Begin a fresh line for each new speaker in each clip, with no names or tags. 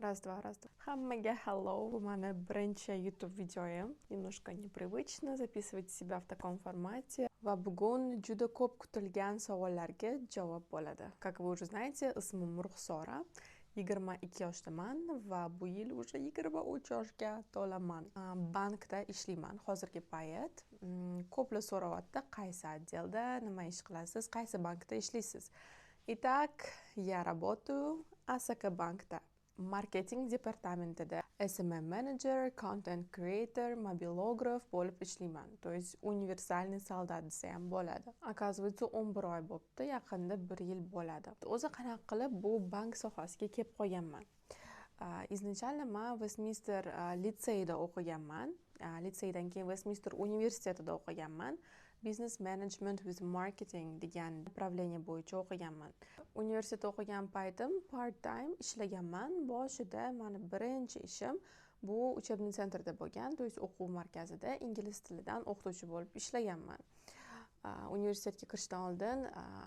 Раз-два, раз-два. Хаммага hello. Bu mani birinchi YouTube videoyim. Немножко непривычно записывать себя в таком формате. Va bugun juda ko'p kutilgan savollarga javob bo'ladi. Как вы уже знаете, ismim Ruxsora. 22 yoshdaman va bu yil уже 23 yoshga to'laman. Bankda ishlayman hozirgi payt. Ko'plar so'rayapti, qaysi отделda, nima ish qilasiz, qaysi bankda ishlaysiz. Итак, я работаю Asaka bankda. Marketing departamentida SMM manager, content creator, mobilograf bo'lib ishlayman. То есть universalniy soldat desa ham bo'ladi. Оказывается, 11 oy bo'libdi, yaqinda 1 yil bo'ladi. O'zi qanaqa qilib bu bank sohasiga kelib qolganman. Изначально men Westminster litseyda o'qiganman. Litseydan keyin Westminster universitetida o'qiganman. Business management with marketing degan направление bo'yicha o'qiganman. Universitetda o'qigan paytim part time ishlaganman. Boshida meni birinchi ishim bu учебный centrda bo'lgan, то есть o'quv markazida ingliz tilidan o'qituvchi bo'lib ishlaganman. Universitetga kirishdan oldin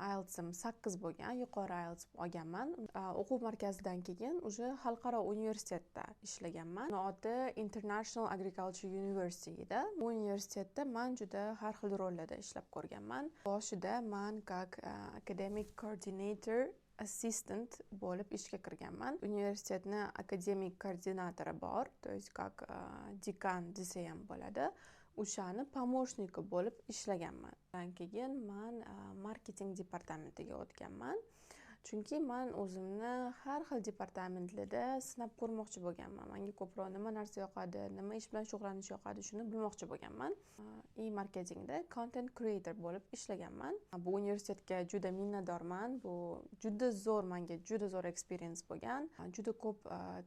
IELTSim 8 bo'lgan, yuqori IELTS olganman. O'quv markazidan keyin уже xalqaro universitetda ishlaganman. Oti International Agriculture University edi. Bu universitetda men juda har xil rollarda ishlab ko'rganman. Boshida men как academic coordinator assistant bo'lib ishga kirganman. Universitetni akademik koordinatori bor, то есть как dekan desa ham bo'ladi. O'shani помощники bo'lib ishlaganman. Keyin men marketing departamentiga o'tganman. Chunki men o'zimni har xil departamentlarda sinab ko'rmoqchi bo'lganman. Menga ko'proq nima narsa yoqadi, nima ish bilan shug'ullanish yoqadi, shuni bilmoqchi bo'lganman. Marketingda content creator bo'lib ishlaganman. Bu universitetga juda minnatdorman. Bu juda zo'r, menga juda zo'r experience bo'lgan. Juda ko'p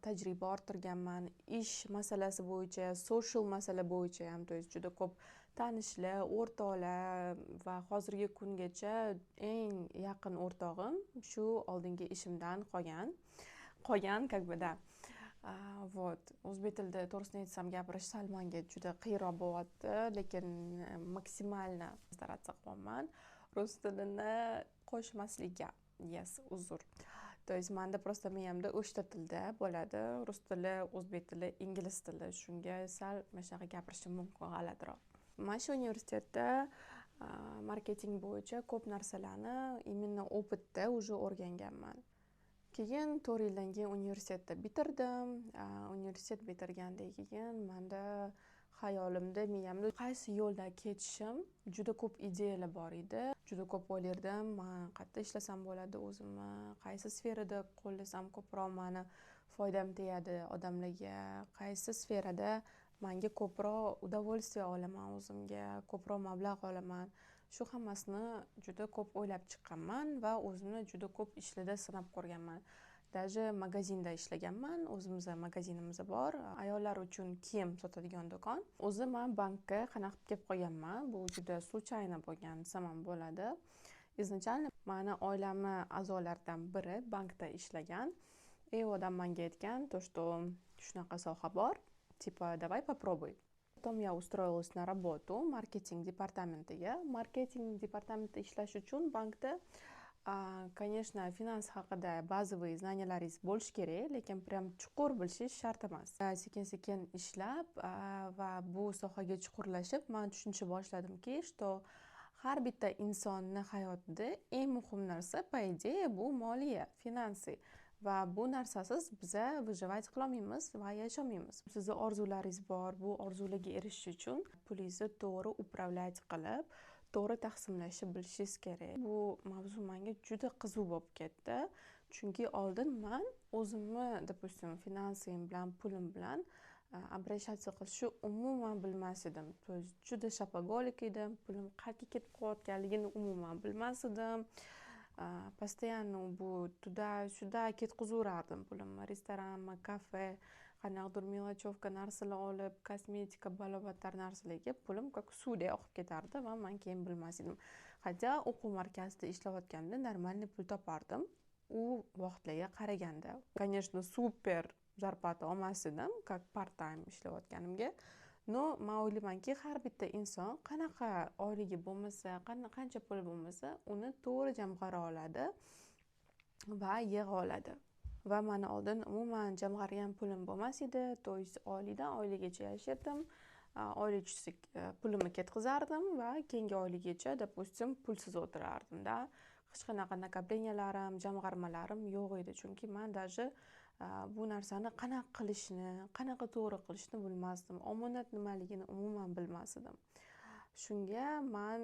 tajriba orttirganman. Ish masalasi bo'yicha, social masala bo'yicha ham, to есть juda ko'p tanishlar, o'rtoqlar va hozirgi kungacha eng yaqin o'rtog'im shu oldingi ishimdan qolgan как бы да. Вот. O'zbek tilida to'g'risini aytsam gapirish sal menga juda qiyinroq bo'lyapti, lekin maksimalni стараться qilyapman. Rus tilini qo'shmaslikka. Yes, uzr. То есть menda просто miyamda 3 ta tilda bo'ladi. Rus tili, o'zbek tili, ingliz tili. Shunga sal mana shunaqa gapirishim mumkin g'alatiroq. Mana shu universitetda marketing bo'yicha ko'p narsalarni именно opitda уже o'rganganman. Keyin 4 yildan keyin universitetni bitirdim. Universitet bitirgandan keyin menda xayolimda, miyamda qaysi yo'lda ketishim juda ko'p ideyalar bor edi. Juda ko'p o'ylardim, men qayerda ishlasam bo'ladi, o'zimni qaysi sferada qo'llasam ko'proq meni foydam tegadi odamlarga, qaysi sferada menga ko'proq удовольствие olaman, o'zimga ko'proq mablag' olaman. Shu hammasini juda ko'p o'ylab chiqqanman va o'zimni juda ko'p ishlarda sinab ko'rganman. Даже magazinda ishlaganman. O'zimizda magazinimiz bor. Ayollar uchun kiyim sotadigan do'kon. O'zi men bankka qanaqa kelib qolganman. Bu juda случайно bo'lgan desam ham bo'ladi. Изначально meni oilamni a'zolaridan biri bankda ishlagan. U odam menga aytgan, то что shunaqa soha bor. Типа, давай попробуй. Потом я устроилась на работу маркетинг департаментиga. Marketing departamentida ishlash uchun bankda, конечно, finans haqida bazaviy znaniyalaringiz bo'lishi kerak, lekin prям chuqur bilishingiz shart emas. Sekin-sekin ishlab va bu sohaga chuqurlashib, men tushuncha boshladimki, что har bitta insonni hayotida eng muhim narsa, по идее, bu moliya, finansiy. Va bu narsasiz biza выживать qilolmaymiz va yasholmaymiz. Sizni orzularingiz bor, bu orzularga erishish uchun pulingizni to'g'ri upravlять qilib, to'g'ri taqsimlashni bilishingiz kerak. Bu mavzu menga juda qiziq bo'lib ketdi. Chunki oldin men o'zimni, допустим, finansim bilan, pulim bilan обращаться qilishni umuman bilmas edim. То есть juda shapagolik edim. Pulim qayerga ketib qolayotganligini umuman bilmas edim. Постоянно bu tuda-shuda ketqizurardim pulimni. Restoranmi, kafe, qanaqadir mелочевка narsalar olib, kosmetika, balobatlar narsalarga pulim как suvdek oqib ketardi va men keyin bilmas edim. Hatto o'quv markazida ishlayotganimda normalniy pul topardim. U vaqtlarga qaraganda. Конечно, super zarplata olmas edim, как part-time ishlayotganimga. No, men o'ylaymanki, har bitta inson qanaqa oyligi bo'lmasa, qancha pul bo'lmasa, uni to'g'ri jamg'ara oladi va yig'a oladi. va mana oldin umuman jamg'argan pulim bo'lmas edi. To'y oylikdan oyligacha yashardim. Oylik tushsa pulimni ketkazardim va keyingi oyligacha допустим pulsiz o'tirardimda. Hech qanaqa накопленияларim, jamg'armalarim yo'q edi, chunki men даже bu narsani qanaqa qilishni, qanaqa to'g'ri qilishni bilmasdim. Omonat nimaligini umuman bilmas edim. Shunga men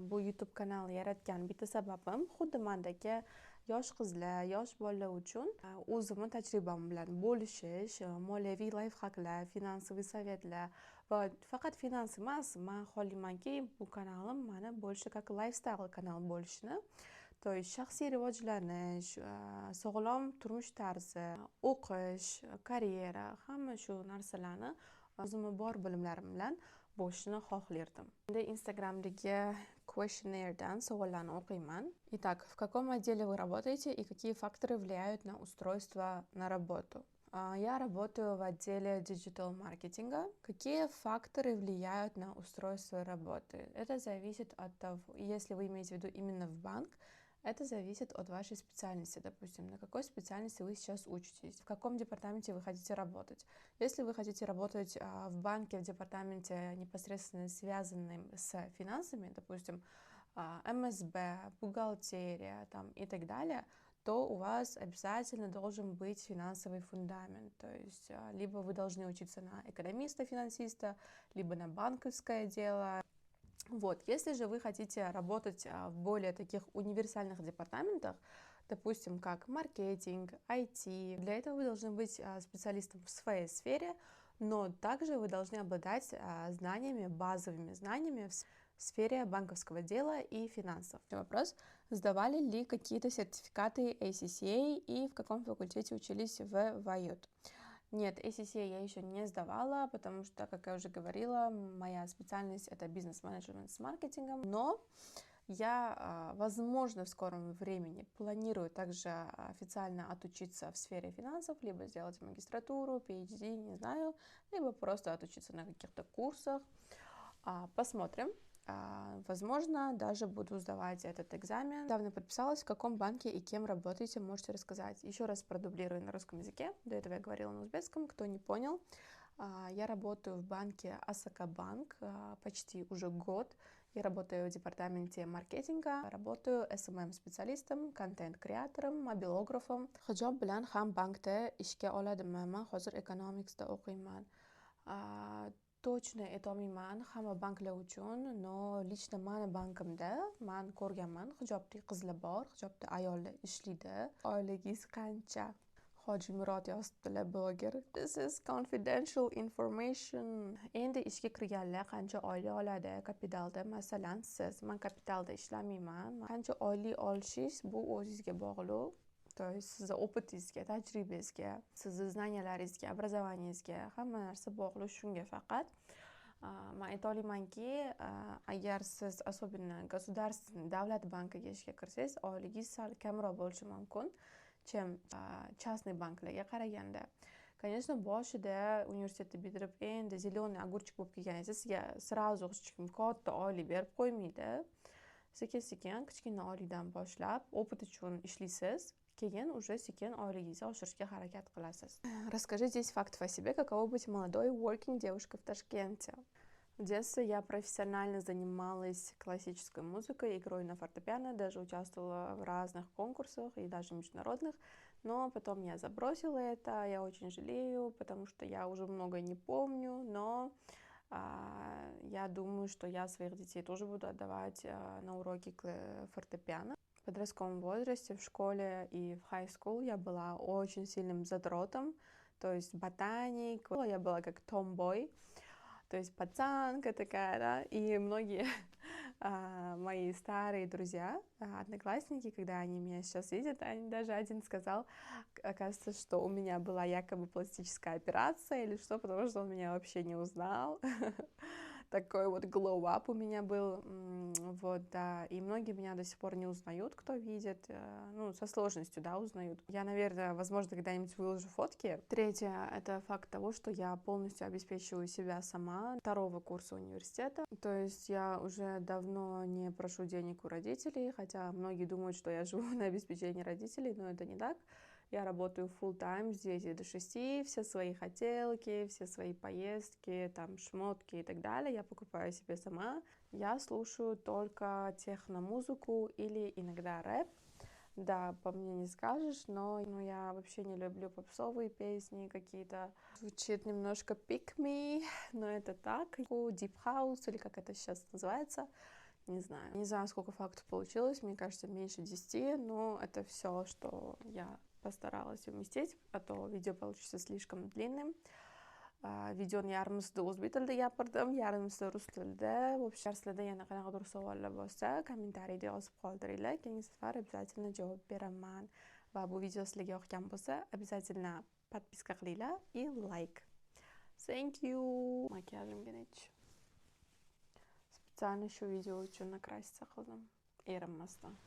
bu YouTube kanal yaratgan bitta sababim xuddi mendagi yosh qizlar, yosh bolalar uchun o'zimni tajribam bilan bo'lishish, moliyaviy layfhaklar, finansiy savetlar va faqat finans emas, men xohlaymanki bu kanalim mana больше как lifestyle kanal bo'lishini. То есть shaxsiy rivojlanish, sog'lom turmush tarzi, o'qish, karyera, hamma shu narsalarni o'zimni bor bilimlarim bilan bo'lishini xohlardim. Endi Instagramdagi questionnaire savollarni o'qiyman. Итак, в каком отделе вы работаете и какие факторы влияют на устройство на работу? Я работаю в отделе диджитал-маркетинга. Какие факторы влияют на устройство работы? Это зависит от того, если вы имеете в виду именно в банк, это зависит от вашей специальности, допустим, на какой специальности вы сейчас учитесь, в каком департаменте вы хотите работать. Если вы хотите работать в банке, в департаменте непосредственно связанным с финансами, допустим, МСБ, бухгалтерия там, и так далее, то у вас обязательно должен быть финансовый фундамент. То есть либо вы должны учиться на экономиста-финансиста, либо на банковское дело. Вот, если же вы хотите работать в более таких универсальных департаментах, допустим, как маркетинг, IT, для этого вы должны быть специалистом в своей сфере, но также вы должны обладать знаниями, базовыми знаниями в сфере банковского дела и финансов. Вопрос: сдавали ли какие-то сертификаты ACCA и в каком факультете учились в WIUT? Нет, ACCA я еще не сдавала, потому что, как я уже говорила, моя специальность это бизнес-менеджмент с маркетингом, но я, возможно, в скором времени планирую также официально отучиться в сфере финансов, либо сделать магистратуру, PhD, не знаю, либо просто отучиться на каких-то курсах. Посмотрим. Возможно, даже буду сдавать этот экзамен. Недавно подписалась, в каком банке и кем работаете, можете рассказать. Еще раз продублирую на русском языке. До этого я говорила на узбекском, кто не понял. Я работаю в банке Асака Банк почти уже год. Я работаю в департаменте маркетинга, работаю SMM-специалистом, контент-креатором, мобилографом. Hijob bilan ham bankda ishga oladimi? Men hozir economicsda o'qiyman. Точно aytolmayman hamma banklar uchun, но lично mani bankimda men ko'rganman, hijobli qizlar bor, hijobli ayollar ishlaydi. Oyligingiz qancha? Hojimurod yozibdilar, bloger. This is confidential information. Endi ishga kirganlar qancha oylik oladi kapitalda? Masalan, siz, men kapitalda ishlamayman. Qancha oylik olishingiz bu o'zingizga bog'liq. То есть sizni o'pitingizga, tajribangizga, sizni znaniyalaringizga, образованиеңizga hamma narsa bog'liq shunga faqat. Men ayta olamanki, agar siz особенно государственный davlat bankiga ishga kirsangiz, oyligingiz sal kamroq bo'lishi mumkin, чем частный banklarga qaraganda. Конечно, boshida universitetni bitirib endi zеленый огурчик bo'lib kelganingizda sizga сразу hech kim katta oylik berib qo'ymaydi. Sekin-sekin kichkina oylikdan boshlab opit uchun ishlaysiz. Keyin уже sekin oyligingizni oshirishga harakat qilasiz. Расскажи 10 фактов о себе, каково быть молодой working девушкой в Ташкенте. В детстве я профессионально занималась классической музыкой, игрой на фортепиано, даже участвовала в разных конкурсах и даже международных, но потом я забросила это, я очень жалею, потому что я уже многое не помню, но я думаю, что я своих детей тоже буду отдавать на уроки фортепиано. В подростковом возрасте, в школе и в high school я была очень сильным задротом, то есть ботаник, я была как tomboy, то есть пацанка такая, да, и многие мои старые друзья, одноклассники, когда они меня сейчас видят, они даже один сказал, оказывается, что у меня была якобы пластическая операция или что, потому что он меня вообще не узнал. Такой вот glow-up у меня был, вот, да, и многие меня до сих пор не узнают, кто видит, ну, со сложностью, да, узнают. Я, наверное, возможно, когда-нибудь выложу фотки. Третье, это факт того, что я полностью обеспечиваю себя сама, второго курса университета, то есть я уже давно не прошу денег у родителей, хотя многие думают, что я живу на обеспечении родителей, но это не так. Я работаю full time с 9 до 6, все свои хотелки, все свои поездки, там, шмотки и так далее я покупаю себе сама. Я слушаю только техно-музыку или иногда рэп. Да, по мне не скажешь, но я вообще не люблю попсовые песни какие-то. Звучит немножко pick me, но это так. Deep house или как это сейчас называется, не знаю. Не знаю, сколько фактов получилось, мне кажется, меньше 10, но это все, что я постаралась уместить, а то видео получится слишком длинным. Videoni yarmisi o'zbek tilida gapirdim, yarmisi rus tilida. В общем, sizlarda yana qanaqadir savollar bo'lsa, kommentariyda yozib qoldiringlar. Keyingi safar обязательно javob beraman. Va bu video sizlarga yoqgan bo'lsa, обязательно подписка qilinglar и like. Thank you. Makiyajimga nech. Специально shu video uchun nakrasиться qildim. Erinmasdan.